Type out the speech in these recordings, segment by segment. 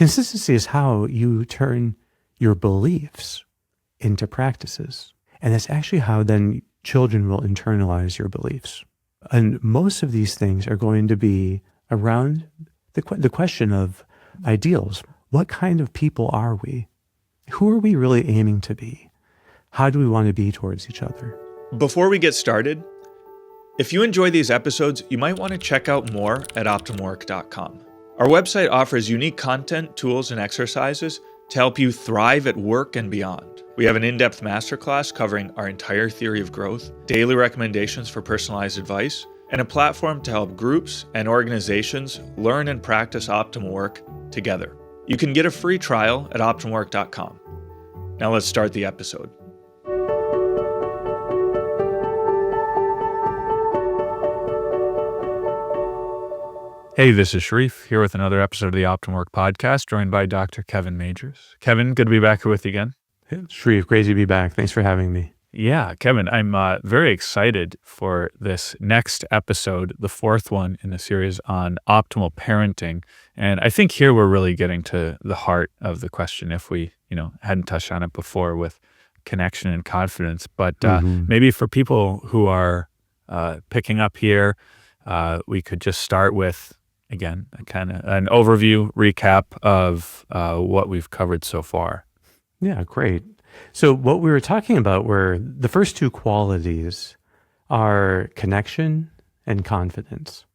Consistency is how you turn your beliefs into practices. And that's actually how then children will internalize your beliefs. And most of these things are going to be around the question of ideals. What kind of people are we? Who are we really aiming to be? How do we want to be towards each other? Before we get started, if you enjoy these episodes, you might want to check out more at optimwork.com. Our website offers unique content, tools, and exercises to help you thrive at work and beyond. We have an in-depth masterclass covering our entire theory of growth, daily recommendations for personalized advice, and a platform to help groups and organizations learn and practice optimal work together. You can get a free trial at optimwork.com. Now let's start the episode. Hey, this is Sharif, here with another episode of the Optimal Work podcast, joined by Dr. Kevin Majeres. Kevin, good to be back here with you again. Hey, Sharif, great to be back. Thanks for having me. Yeah, Kevin, I'm very excited for this next episode, the fourth one in the series on optimal parenting. And I think here we're really getting to the heart of the question, if we, hadn't touched on it before with connection and confidence. But maybe for people who are picking up here, we could just start with, again, kind of an overview, recap of what we've covered so far. Yeah, great. So what we were talking about were the first two qualities are connection and confidence.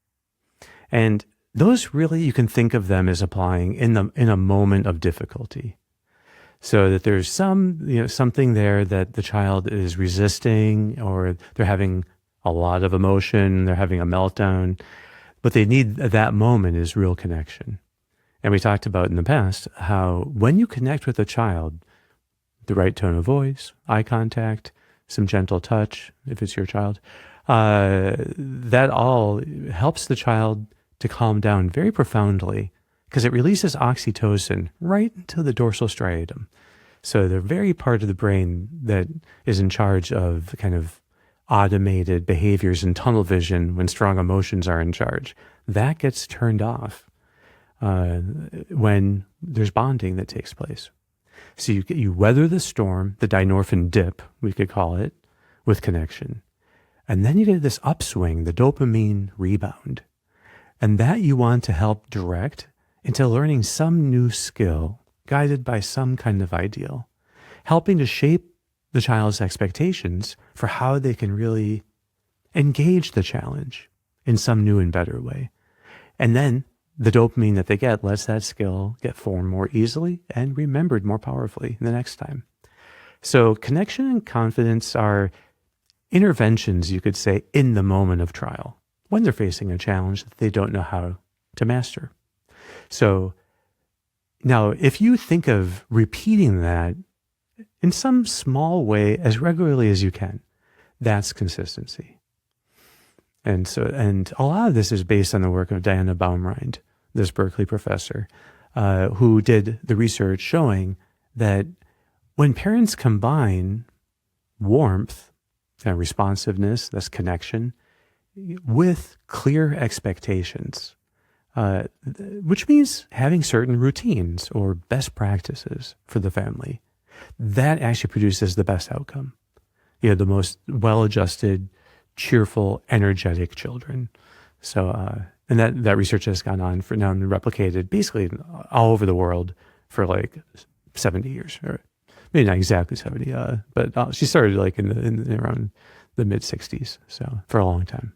And those really, you can think of them as applying in a moment of difficulty. So that there's something there that the child is resisting, or they're having a lot of emotion, they're having a meltdown. What they need at that moment is real connection. And we talked about in the past how when you connect with a child, the right tone of voice, eye contact, some gentle touch, if it's your child, that all helps the child to calm down very profoundly, because it releases oxytocin right into the dorsal striatum. So the very part of the brain that is in charge of kind of automated behaviors and tunnel vision when strong emotions are in charge, that gets turned off when there's bonding that takes place. So you weather the storm, the dynorphin dip, we could call it, with connection. And then you get this upswing, the dopamine rebound. And that you want to help direct into learning some new skill guided by some kind of ideal, helping to shape the child's expectations for how they can really engage the challenge in some new and better way. And then the dopamine that they get lets that skill get formed more easily and remembered more powerfully the next time. So connection and confidence are interventions, you could say, in the moment of trial, when they're facing a challenge that they don't know how to master. So now, if you think of repeating that in some small way as regularly as you can, that's consistency. And a lot of this is based on the work of Diana Baumrind, this Berkeley professor, who did the research showing that when parents combine warmth and responsiveness, that's connection, with clear expectations, which means having certain routines or best practices for the family, that actually produces the best outcome. The most well-adjusted, cheerful, energetic children. So, and that research has gone on for now and replicated basically all over the world for like 70 years, or maybe not exactly 70, but she started like in around the mid 60s, so for a long time.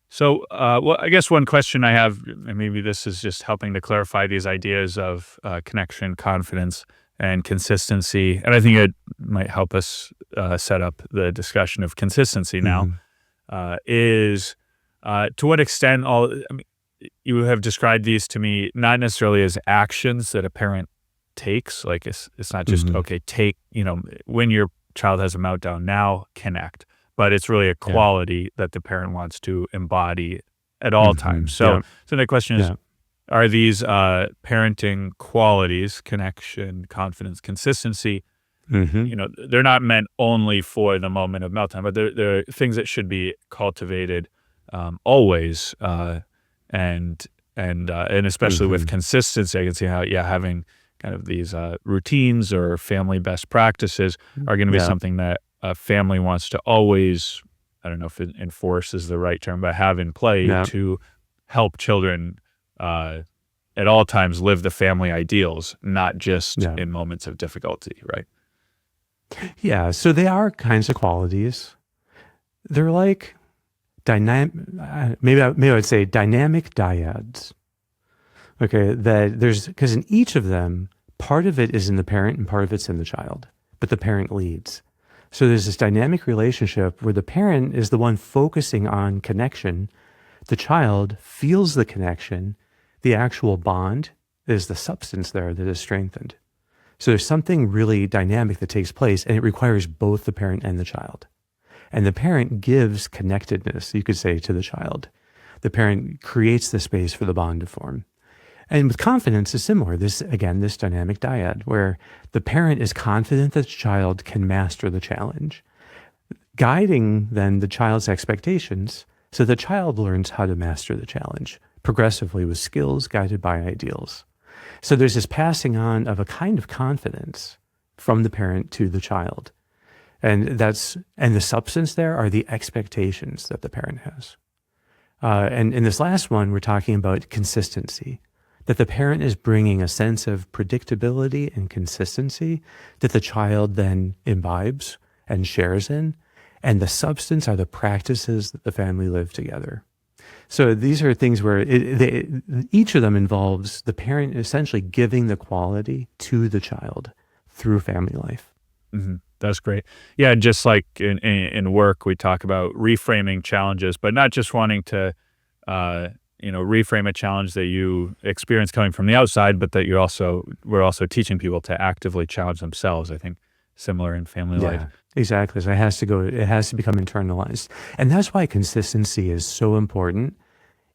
So, I guess one question I have, and maybe this is just helping to clarify these ideas of connection, confidence, and consistency, and I think it might help us set up the discussion of consistency now, is to what extent you have described these to me not necessarily as actions that a parent takes, like it's not just, when your child has a meltdown, now connect, but it's really a quality that the parent wants to embody at all times. So the question is, are these parenting qualities, connection, confidence, consistency, they're not meant only for the moment of meltdown, but they're things that should be cultivated always. And And especially with consistency, I can see how, having kind of these routines or family best practices are going to be something that a family wants to always, I don't know if enforce is the right term, but have in play to help children at all times live the family ideals, not just in moments of difficulty, right? Yeah, so they are kinds of qualities. They're like dynamic, maybe I would say dynamic dyads. Okay, because in each of them, part of it is in the parent and part of it's in the child, but the parent leads. So there's this dynamic relationship where the parent is the one focusing on connection. The child feels the connection. The actual bond is the substance there that is strengthened. So there's something really dynamic that takes place, and it requires both the parent and the child. And the parent gives connectedness, you could say, to the child. The parent creates the space for the bond to form. And with confidence is similar. This dynamic dyad, where the parent is confident that the child can master the challenge, guiding then the child's expectations so the child learns how to master the challenge progressively with skills guided by ideals. So there's this passing on of a kind of confidence from the parent to the child. And the substance there are the expectations that the parent has. And in this last one, we're talking about consistency, that the parent is bringing a sense of predictability and consistency that the child then imbibes and shares in. And the substance are the practices that the family live together. So these are things where each of them involves the parent essentially giving the quality to the child through family life. Mm-hmm. That's great. Yeah, just like in work, we talk about reframing challenges, but not just wanting to, reframe a challenge that you experience coming from the outside, but that we're also teaching people to actively challenge themselves. I think similar in family life. Exactly. So it has to become internalized. And that's why consistency is so important.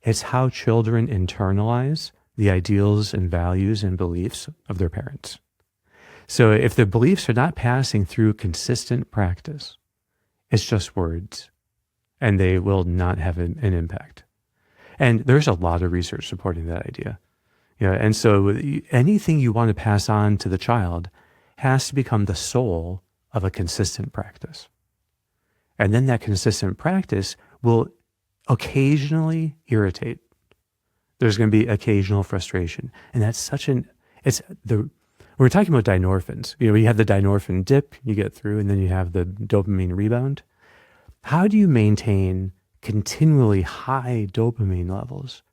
It's how children internalize the ideals and values and beliefs of their parents. So if the beliefs are not passing through consistent practice, it's just words, and they will not have an impact. And there's a lot of research supporting that idea. And so anything you want to pass on to the child has to become the soul of a consistent practice. And then that consistent practice will occasionally irritate. There's going to be occasional frustration. And that's we're talking about dynorphins. You have the dynorphin dip you get through, and then you have the dopamine rebound. How do you maintain continually high dopamine levels?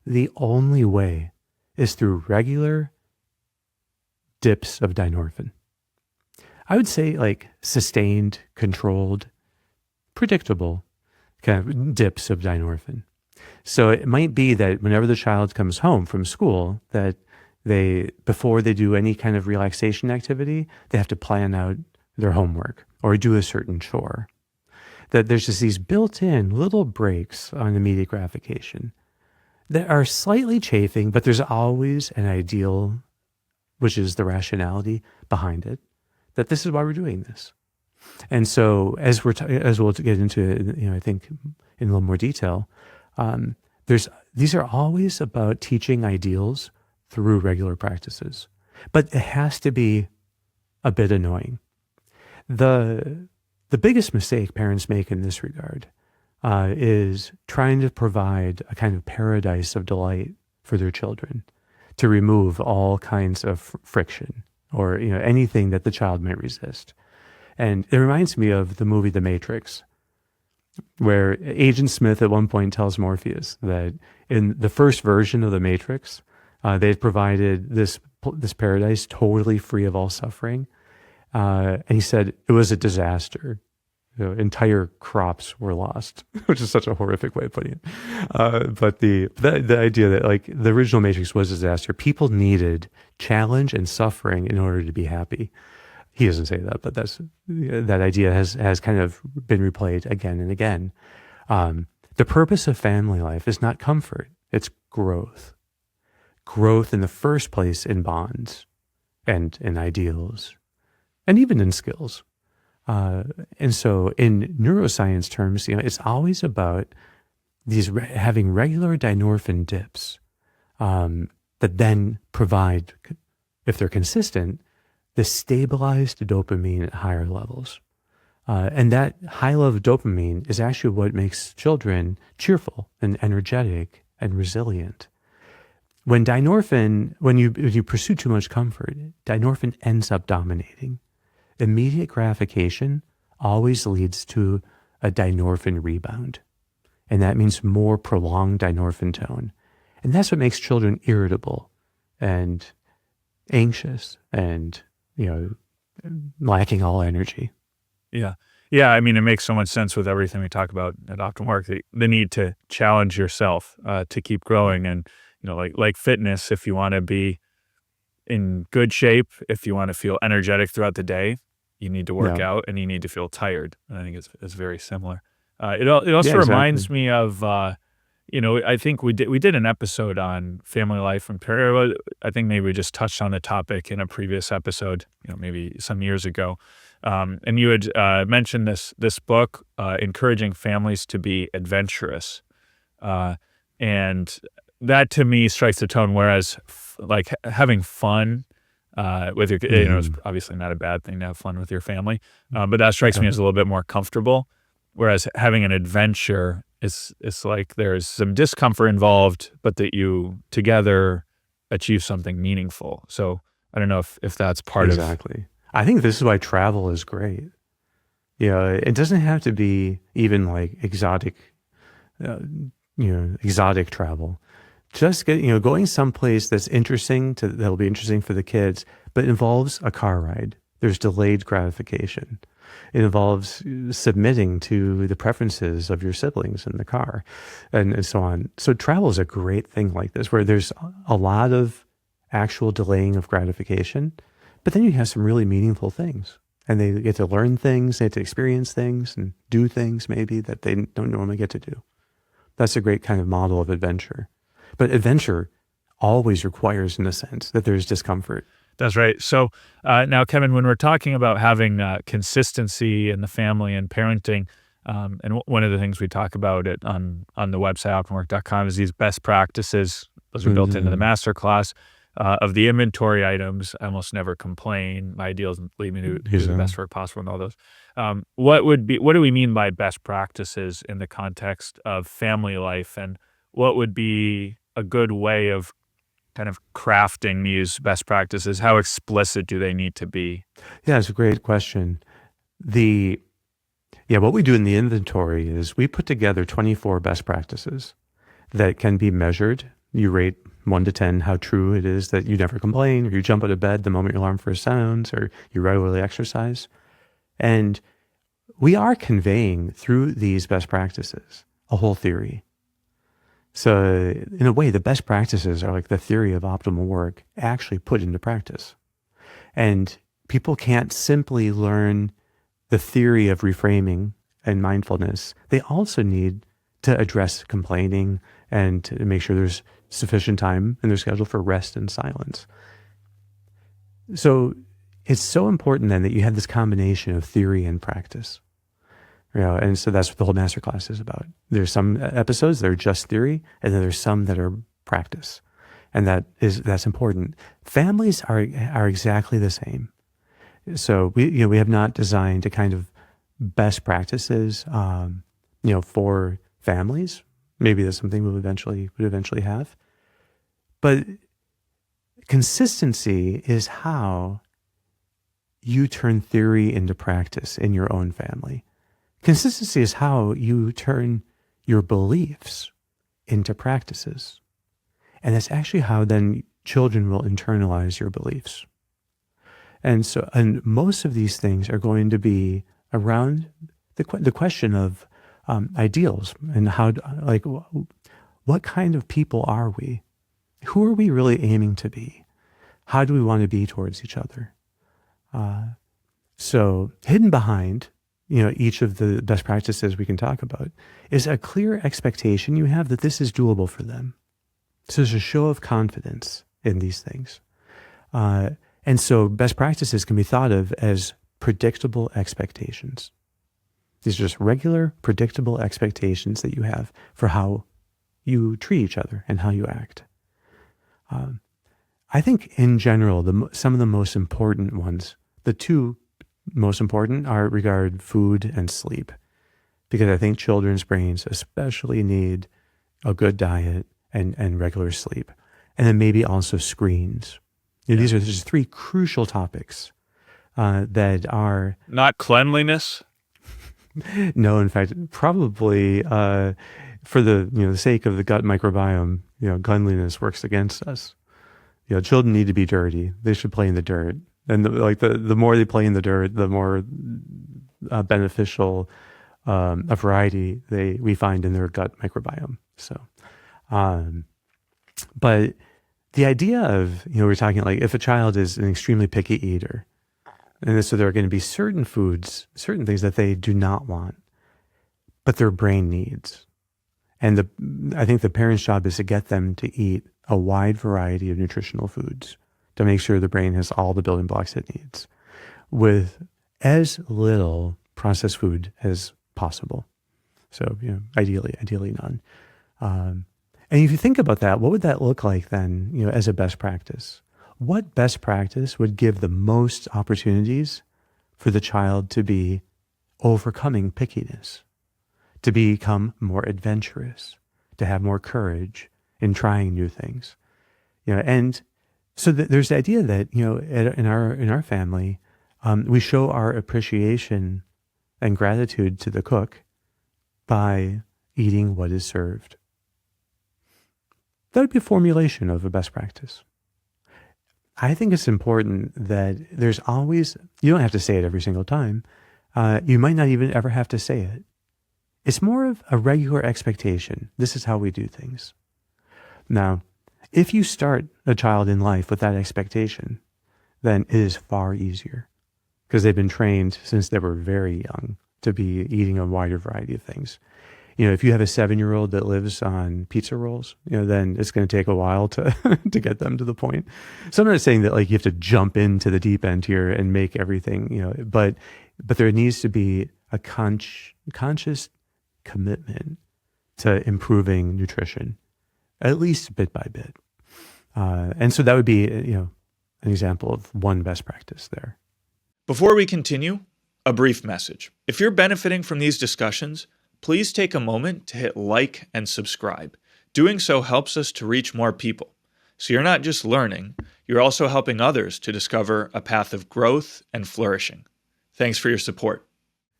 The only way is through regular dips of dynorphin. I would say like sustained, controlled, predictable kind of dips of dynorphin. So it might be that whenever the child comes home from school, that before they do any kind of relaxation activity, they have to plan out their homework or do a certain chore. That there's just these built-in little breaks on immediate gratification that are slightly chafing, but there's always an ideal, which is the rationality behind it, that this is why we're doing this. And so as we'll get into, I think in a little more detail, these are always about teaching ideals through regular practices, but it has to be a bit annoying. The biggest mistake parents make in this regard is trying to provide a kind of paradise of delight for their children, to remove all kinds of friction or anything that the child might resist. And it reminds me of the movie The Matrix, where Agent Smith at one point tells Morpheus that in the first version of The Matrix, they had provided this paradise totally free of all suffering. And he said it was a disaster. Entire crops were lost, which is such a horrific way of putting it. But the idea that like the original Matrix was a disaster, people needed challenge and suffering in order to be happy. He doesn't say that, but that idea has kind of been replayed again and again. The purpose of family life is not comfort; it's growth. Growth in the first place in bonds, and in ideals, and even in skills. And so in neuroscience terms, it's always about having regular dynorphin dips that then provide, if they're consistent, the stabilized dopamine at higher levels. And that high level of dopamine is actually what makes children cheerful and energetic and resilient. When you pursue too much comfort, dynorphin ends up dominating. Immediate gratification always leads to a dynorphin rebound. And that means more prolonged dynorphin tone. And that's what makes children irritable and anxious and, lacking all energy. Yeah. Yeah. I mean, it makes so much sense with everything we talk about at Optimal Work, the need to challenge yourself to keep growing. And, like fitness, if you want to be in good shape, if you want to feel energetic throughout the day, you need to work out and you need to feel tired. And I think it's very similar. It also reminds me of, I think we did an episode on family life and parenthood. I think maybe we just touched on the topic in a previous episode, maybe some years ago. And you had mentioned this book, encouraging families to be adventurous. And that to me strikes the tone, whereas like having fun with your, it's obviously not a bad thing to have fun with your family, but that strikes me as a little bit more comfortable. Whereas having an adventure is like there's some discomfort involved, but that you together achieve something meaningful. So I don't know if that's part of. Exactly. I think this is why travel is great. It doesn't have to be even like exotic travel. Just going someplace that'll be interesting for the kids, but involves a car ride. There's delayed gratification. It involves submitting to the preferences of your siblings in the car and so on. So travel is a great thing like this, where there's a lot of actual delaying of gratification, but then you have some really meaningful things. And they get to learn things, they get to experience things and do things maybe that they don't normally get to do. That's a great kind of model of adventure. But adventure always requires, in a sense, that there's discomfort. That's right. So now, Kevin, when we're talking about having consistency in the family and parenting, and one of the things we talk about on the website, optimalwork.com, is these best practices. Those are built into the masterclass of the inventory items. I almost never complain. My ideals lead me to do the best work possible and all those. What do we mean by best practices in the context of family life, and what would be a good way of kind of crafting these best practices? How explicit do they need to be? Yeah, it's a great question. What we do in the inventory is we put together 24 best practices that can be measured. You rate 1 to 10 how true it is that you never complain, or you jump out of bed the moment your alarm first sounds, or you regularly exercise. And we are conveying through these best practices a whole theory. So in a way, the best practices are like the theory of optimal work actually put into practice. And people can't simply learn the theory of reframing and mindfulness. They also need to address complaining and to make sure there's sufficient time in their schedule for rest and silence. So it's so important then that you have this combination of theory and practice. And so that's what the whole masterclass is about. There's some episodes that are just theory, and then there's some that are practice, and that's important. Families are exactly the same. So we have not designed a kind of best practices, for families. Maybe that's something we would eventually have, but consistency is how you turn theory into practice in your own family. Consistency is how you turn your beliefs into practices. And that's actually how then children will internalize your beliefs. And most of these things are going to be around the question of ideals and how, like, what kind of people are we? Who are we really aiming to be? How do we want to be towards each other? So hidden behind each of the best practices we can talk about is a clear expectation you have that this is doable for them. So there's a show of confidence in these things. And so best practices can be thought of as predictable expectations. These are just regular, predictable expectations that you have for how you treat each other and how you act. I think in general, some of the most important ones, the two most important are regard food and sleep, because I think children's brains especially need a good diet and regular sleep. And then maybe also screens. These are just three crucial topics that are... Not cleanliness? No, in fact, probably for the sake of the gut microbiome, cleanliness works against us. Children need to be dirty. They should play in the dirt. And the more they play in the dirt, the more beneficial a variety we find in their gut microbiome. So, but the idea of, we're talking like if a child is an extremely picky eater, and so there are going to be certain foods, certain things that they do not want, but their brain needs. And I think the parent's job is to get them to eat a wide variety of nutritional foods to make sure the brain has all the building blocks it needs with as little processed food as possible. So, ideally none. And if you think about that, what would that look like then, as a best practice? What best practice would give the most opportunities for the child to be overcoming pickiness, to become more adventurous, to have more courage in trying new things? And so there's the idea that, in our family, we show our appreciation and gratitude to the cook by eating what is served. That would be a formulation of a best practice. I think it's important that there's always, you don't have to say it every single time. You might not even ever have to say it. It's more of a regular expectation. This is how we do things. Now, if you start a child in life with that expectation, then it is far easier because they've been trained since they were very young to be eating a wider variety of things. If you have a 7-year-old that lives on pizza rolls, then it's going to take a while to to get them to the point. So I'm not saying that you have to jump into the deep end here and make everything, but there needs to be a conscious commitment to improving nutrition, at least bit by bit. And so that would be, an example of one best practice there. Before we continue, a brief message. If you're benefiting from these discussions, please take a moment to hit like and subscribe. Doing so helps us to reach more people. So you're not just learning, you're also helping others to discover a path of growth and flourishing. Thanks for your support.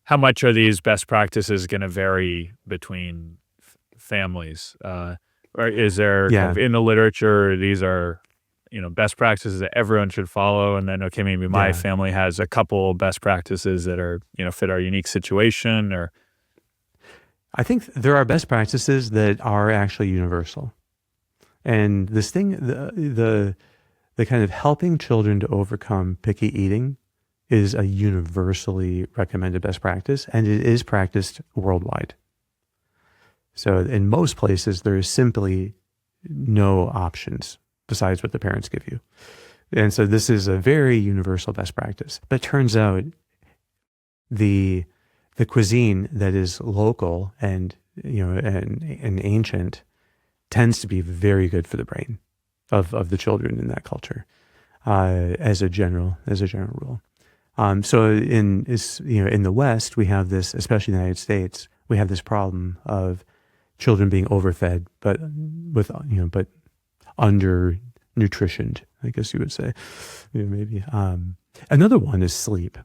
How much are these best practices going to vary between families? Or is there kind of in the literature, these are best practices that everyone should follow, and then maybe my family has a couple best practices that are fit our unique situation? Or I think there are best practices that are actually universal. And this thing, the kind of helping children to overcome picky eating is a universally recommended best practice, and it is practiced worldwide. So in most places, there is simply no options besides what the parents give you. And so this is a very universal best practice. But it turns out the cuisine that is local and and ancient tends to be very good for the brain of the children in that culture, as a general rule. So in the West, we have this, especially in the United States, we have this problem of children being overfed, but under nutritioned, I guess you would say, maybe. Another one is sleep.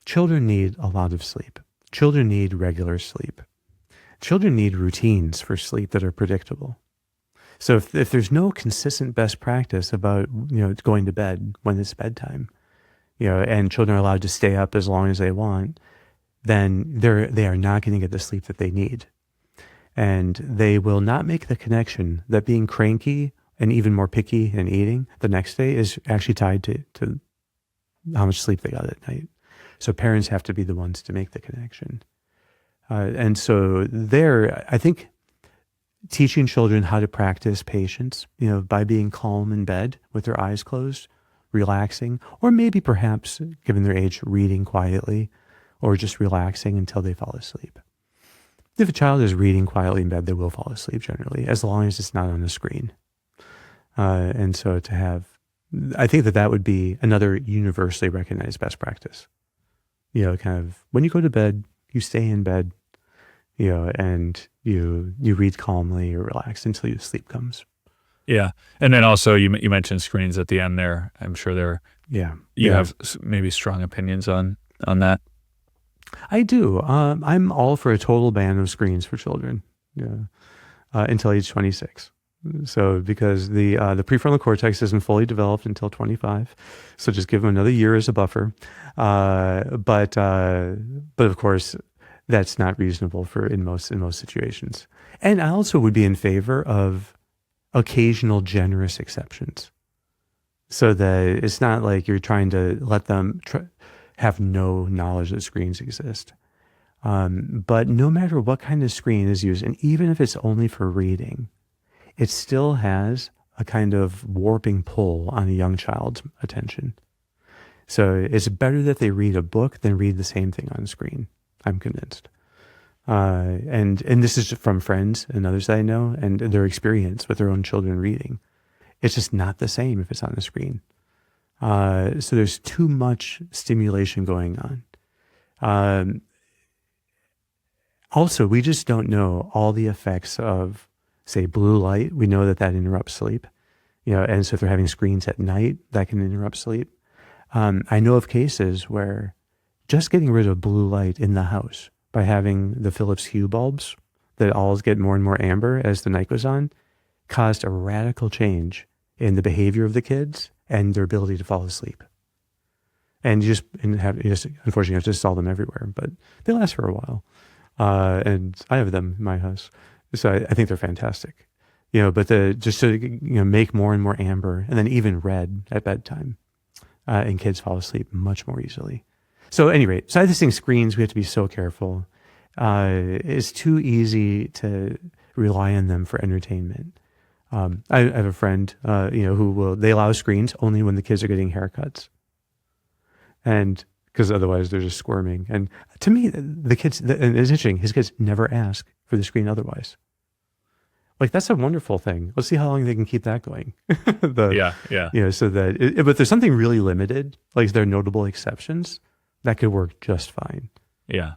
Children need a lot of sleep. Children need regular sleep. Children need routines for sleep that are predictable. So if there's no consistent best practice about going to bed when it's bedtime, and children are allowed to stay up as long as they want, then they are not going to get the sleep that they need, and they will not make the connection that being cranky and even more picky in eating the next day is actually tied to how much sleep they got at night. So parents have to be the ones to make the connection. And so I think teaching children how to practice patience, by being calm in bed with their eyes closed, relaxing, or maybe perhaps, given their age, reading quietly, or just relaxing until they fall asleep. If a child is reading quietly in bed, they will fall asleep generally, as long as it's not on a screen. And so to have, I think that would be another universally recognized best practice. Kind of when you go to bed, you stay in bed, and you read calmly or relax until your sleep comes. Yeah. And then also you mentioned screens at the end there. I'm sure you have maybe strong opinions on that. I do. I'm all for a total ban of screens for children. Until age 26. So because the prefrontal cortex isn't fully developed until 25, so just give them another year as a buffer. But of course, that's not reasonable in most situations. And I also would be in favor of occasional generous exceptions, so that it's not like you're trying to let them have no knowledge that screens exist. But no matter what kind of screen is used, and even if it's only for reading, it still has a kind of warping pull on a young child's attention. So it's better that they read a book than read the same thing on screen, I'm convinced. And this is from friends and others that I know, and their experience with their own children reading. It's just not the same if it's on the screen. So there's too much stimulation going on. Also, we just don't know all the effects of, say, blue light. We know that interrupts sleep, and so if they're having screens at night, that can interrupt sleep. I know of cases where just getting rid of blue light in the house by having the Philips Hue bulbs that always get more and more amber as the night goes on caused a radical change in the behavior of the kids and their ability to fall asleep. And you just unfortunately have to install them everywhere, but they last for a while. And I have them in my house, so I think they're fantastic. But just to make more and more amber, and then even red at bedtime, and kids fall asleep much more easily. So, at any rate, so I just think screens, we have to be so careful. It's too easy to rely on them for entertainment. I have a friend, they allow screens only when the kids are getting haircuts, and because otherwise they're just squirming. And to me, the kids, and it's interesting, his kids never ask for the screen otherwise. Like, that's a wonderful thing. Let's see how long they can keep that going. Yeah. So that, but there's something really limited, like there are notable exceptions, that could work just fine. Yeah.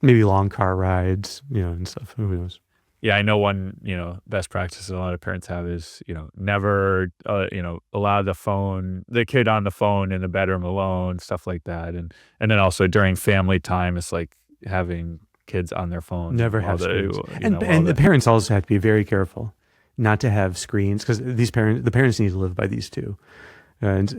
Maybe long car rides, and stuff. Who knows? Yeah, I know one, best practice a lot of parents have is, never, allow the kid on the phone in the bedroom alone, stuff like that. And then also during family time, it's like having kids on their phone. Never have screens. And the parents also have to be very careful not to have screens, because the parents need to live by these too. And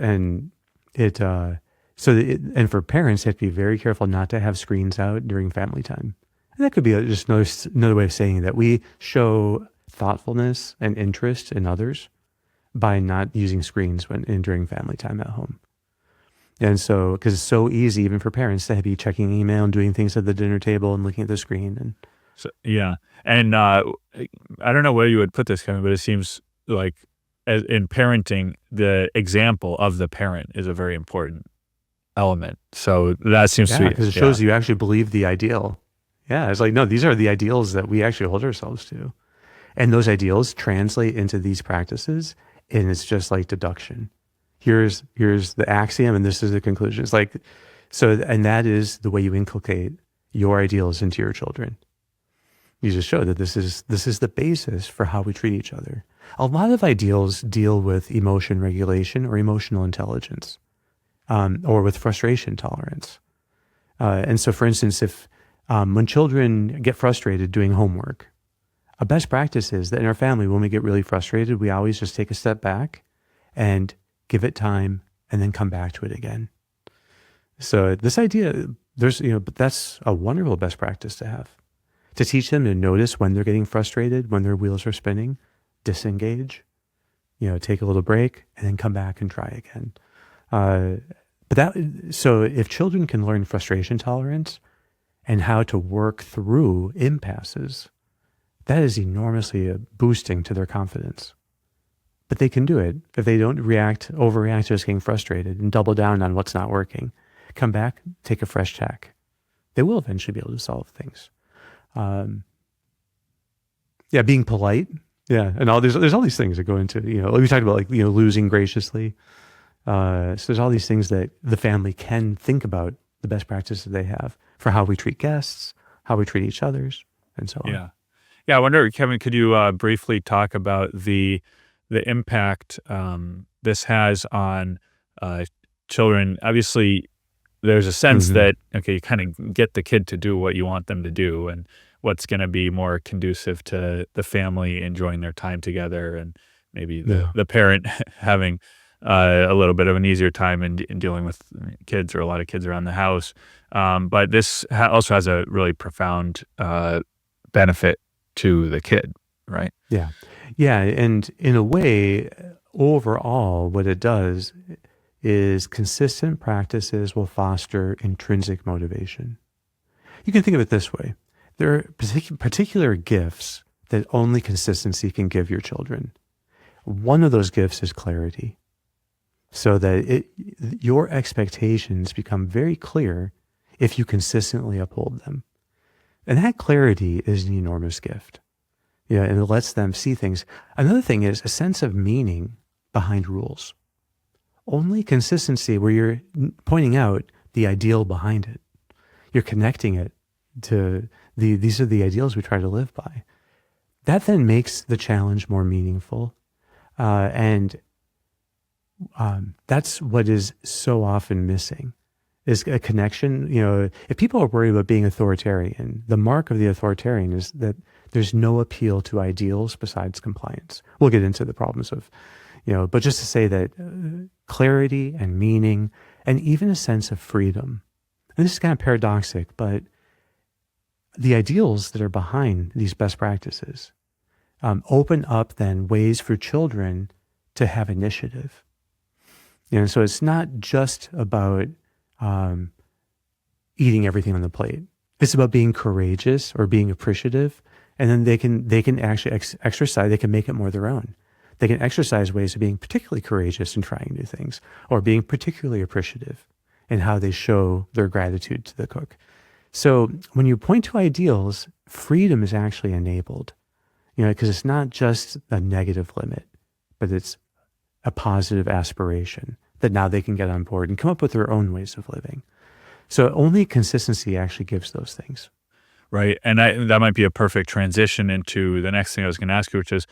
for parents, they have to be very careful not to have screens out during family time. And that could be just another way of saying that we show thoughtfulness and interest in others by not using screens during family time at home. And so, because it's so easy, even for parents, to be checking email and doing things at the dinner table and looking at the screen. And so, yeah. And I don't know where you would put this, Kevin, but it seems like in parenting, the example of the parent is a very important element. So that seems to be, because it shows you actually believe the ideal. Yeah, it's like, no, these are the ideals that we actually hold ourselves to. And those ideals translate into these practices, and it's just like deduction. Here's the axiom, and this is the conclusion. It's like, and that is the way you inculcate your ideals into your children. You just show that this is the basis for how we treat each other. A lot of ideals deal with emotion regulation or emotional intelligence, or with frustration tolerance. And so, for instance, if when children get frustrated doing homework, a best practice is that in our family, when we get really frustrated, we always just take a step back and give it time and then come back to it again. So this idea, but that's a wonderful best practice to have. To teach them to notice when they're getting frustrated, when their wheels are spinning, disengage, take a little break, and then come back and try again. So if children can learn frustration tolerance and how to work through impasses, that is enormously boosting to their confidence. But they can do it if they don't overreact to just getting frustrated and double down on what's not working. Come back, take a fresh tack. They will eventually be able to solve things. Being polite Yeah, and there's all these things that go into, we talked about, like, losing graciously. So there's all these things that the family can think about, the best practices they have for how we treat guests, how we treat each others, and so on. Yeah. Yeah, I wonder, Kevin, could you briefly talk about the impact this has on children? Obviously, there's a sense that, okay, you kind of get the kid to do what you want them to do and what's going to be more conducive to the family enjoying their time together, and maybe the parent having a little bit of an easier time in dealing with kids, or a lot of kids around the house. But this also has a really profound benefit to the kid, right? Yeah. Yeah. And in a way, overall, what it does is consistent practices will foster intrinsic motivation. You can think of it this way. There are particular gifts that only consistency can give your children. One of those gifts is clarity, so that your expectations become very clear if you consistently uphold them. And that clarity is an enormous gift. Yeah, and it lets them see things. Another thing is a sense of meaning behind rules. Only consistency, where you're pointing out the ideal behind it. You're connecting it to these are the ideals we try to live by. That then makes the challenge more meaningful. And that's what is so often missing, is a connection. If people are worried about being authoritarian, the mark of the authoritarian is that there's no appeal to ideals besides compliance. We'll get into the problems of, but just to say that clarity and meaning, and even a sense of freedom. And this is kind of paradoxic, but the ideals that are behind these best practices open up then ways for children to have initiative. So it's not just about eating everything on the plate. It's about being courageous or being appreciative, and then they can actually exercise. They can make it more their own. They can exercise ways of being particularly courageous in trying new things, or being particularly appreciative in how they show their gratitude to the cook. So when you point to ideals, freedom is actually enabled, because it's not just a negative limit, but it's a positive aspiration that now they can get on board and come up with their own ways of living. So only consistency actually gives those things. Right. And that might be a perfect transition into the next thing I was going to ask you, which is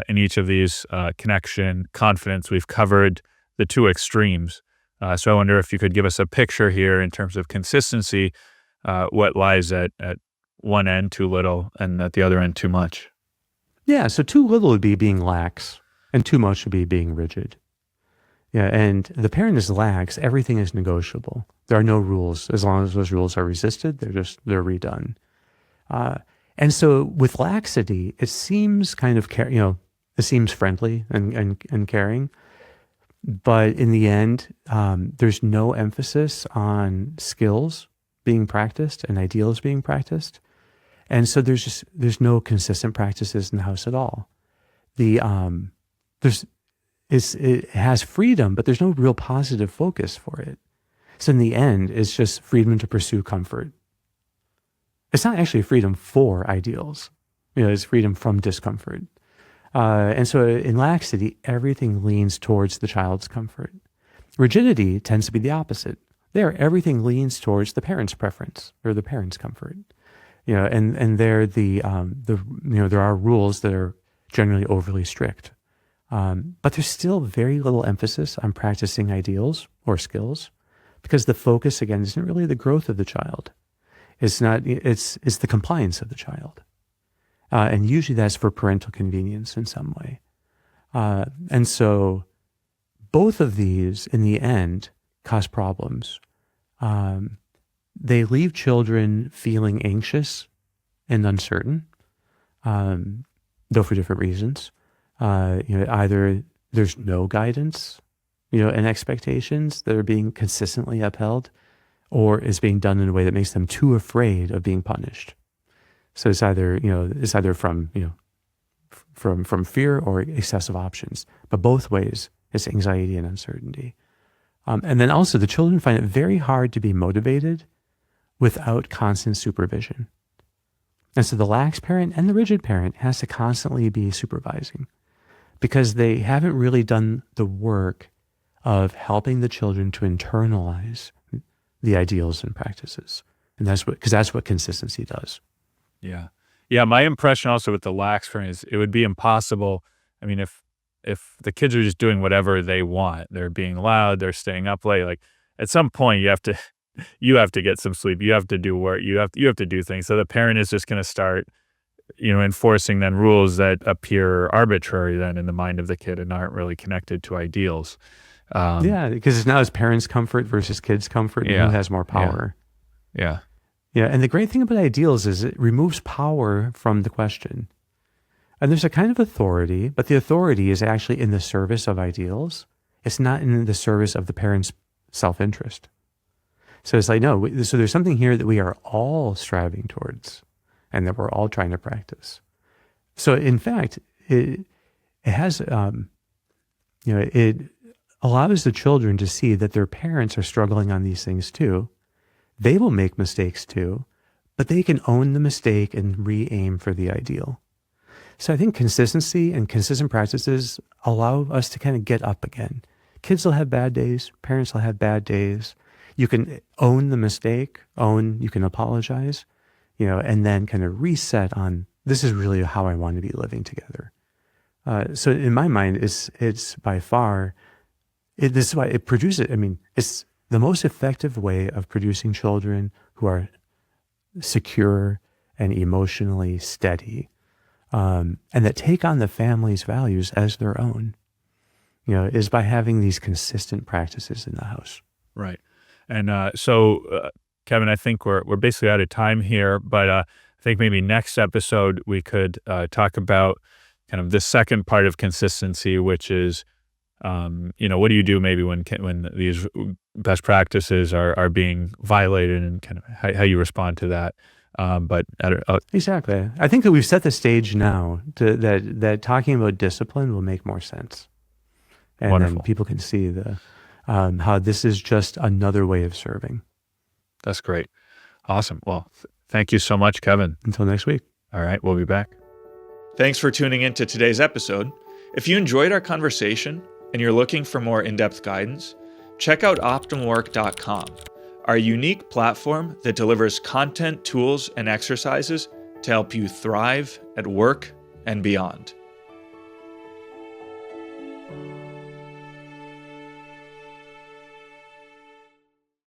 in each of these connection, confidence, we've covered the two extremes. So I wonder if you could give us a picture here in terms of consistency, what lies at one end, too little, and at the other end, too much. Yeah. So too little would be being lax, and too much would be being rigid. Yeah. And the parent is lax. Everything is negotiable. There are no rules. As long as those rules are resisted, they're redone. And so with laxity, it seems kind of, it seems friendly and caring, but in the end, there's no emphasis on skills being practiced and ideals being practiced. And so there's no consistent practices in the house at all. It has freedom, but there's no real positive focus for it. So in the end, it's just freedom to pursue comfort. It's not actually freedom for ideals. It's freedom from discomfort. And so in laxity, everything leans towards the child's comfort. Rigidity tends to be the opposite. There, everything leans towards the parent's preference or the parent's comfort. And there there are rules that are generally overly strict. But there's still very little emphasis on practicing ideals or skills, because the focus, again, isn't really the growth of the child. It's the compliance of the child. And usually that's for parental convenience in some way. And so both of these, in the end, cause problems. They leave children feeling anxious and uncertain, though for different reasons. Either there's no guidance, and expectations that are being consistently upheld, or is being done in a way that makes them too afraid of being punished. So it's either from fear or excessive options, but both ways it's anxiety and uncertainty. And then also the children find it very hard to be motivated without constant supervision. And so the lax parent and the rigid parent has to constantly be supervising because they haven't really done the work of helping the children to internalize the ideals and practices. And because that's what consistency does. Yeah. Yeah. My impression also with the lax parent is it would be impossible. I mean, if the kids are just doing whatever they want, they're being loud, they're staying up late, like at some point you have to get some sleep. You have to do work. You have to do things. So the parent is just going to start, enforcing then rules that appear arbitrary then in the mind of the kid and aren't really connected to ideals. Yeah, because now it's parents' comfort versus kids' comfort, and who has more power. Yeah. Yeah, and the great thing about ideals is it removes power from the question. And there's a kind of authority, but the authority is actually in the service of ideals. It's not in the service of the parent's self-interest. So it's like, no, so there's something here that we are all striving towards and that we're all trying to practice. So in fact, it has, it allows the children to see that their parents are struggling on these things too. They will make mistakes too, but they can own the mistake and re-aim for the ideal. So I think consistency and consistent practices allow us to kind of get up again. Kids will have bad days. Parents will have bad days. You can own the mistake, you can apologize, and then kind of reset on, this is really how I want to be living together. So in my mind, it's by far, this is why it produces, it's the most effective way of producing children who are secure and emotionally steady, and that take on the family's values as their own, is by having these consistent practices in the house. Right. And so, Kevin, I think we're basically out of time here, but I think maybe next episode we could talk about kind of the second part of consistency, which is, what do you do maybe when these best practices are being violated, and kind of how you respond to that. But exactly, I think that we've set the stage now that talking about discipline will make more sense, and wonderful. Then people can see how this is just another way of serving. That's great. Awesome. Well, thank you so much, Kevin. Until next week. All right, we'll be back. Thanks for tuning in to today's episode. If you enjoyed our conversation and you're looking for more in-depth guidance, check out optimwork.com, our unique platform that delivers content, tools, and exercises to help you thrive at work and beyond.